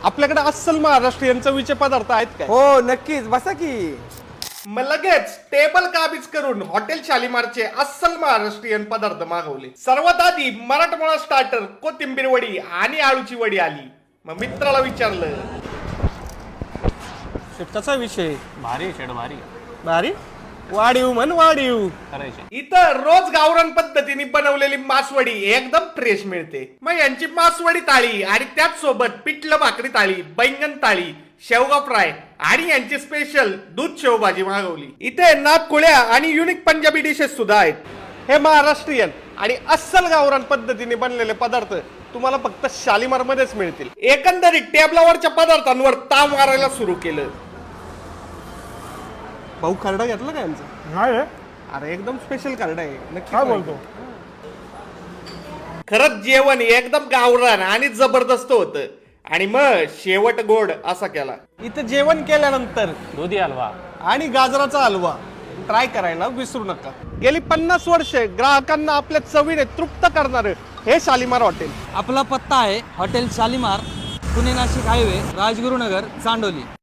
आपल्याकडे अस्सल महाराष्ट्रीयन चवीचे पदार्थ आहेत काय? हो नक्कीच, बसा की. मग लगेच टेबल काबीज करून हॉटेल शालीमारचे अस्सल महाराष्ट्रीयन पदार्थ मागवले. सर्वात आधी मराठमोळा स्टार्टर, कोथिंबीर वडी आणि आळूची वडी आली. मग मित्राला विचारलं, कसा विषय? भारी शेड भारी भारी वाढीव म्हण वाढीव. करायचे. इथं रोज गावरान पद्धतीने बनवलेली मासवडी एकदम फ्रेश मिळते. मग यांची मासवडी थाळी आणि त्याच सोबत पिठलं भाकरी थाळी, बैंगन थाळी, शेवगा फ्राय आणि यांची स्पेशल दूध शेवभाजी मागवली. इथे नादखुळ्या आणि युनिक पंजाबी डिशेस सुद्धा आहेत. हे महाराष्ट्रीयन आणि अस्सल गावरान पद्धतीने बनलेले पदार्थ तुम्हाला फक्त शालीमार मध्येच मिळतील. एकंदरीत टेबलावरच्या पदार्थांवर ताव मारायला सुरू केलं. भाऊ खरडा घेतला का यांचा? नाही अरे एकदम स्पेशल कार्ड आहे. नक्की काय बोलतो? खरंच जेवण एकदम गावरान आणि जबरदस्त होतं. आणि मग शेवट गोड असा केला. इथं जेवण केल्यानंतर दुधी हलवा आणि गाजराचा हलवा ट्राय करायला विसरू नका. गेली 50 वर्षे ग्राहकांना आपल्या चवीने तृप्त करणारे हे शालीमार हॉटेल. आपला पत्ता आहे हॉटेल शालीमार, पुणे नाशिक हायवे, राजगुरुनगर, चांडोली.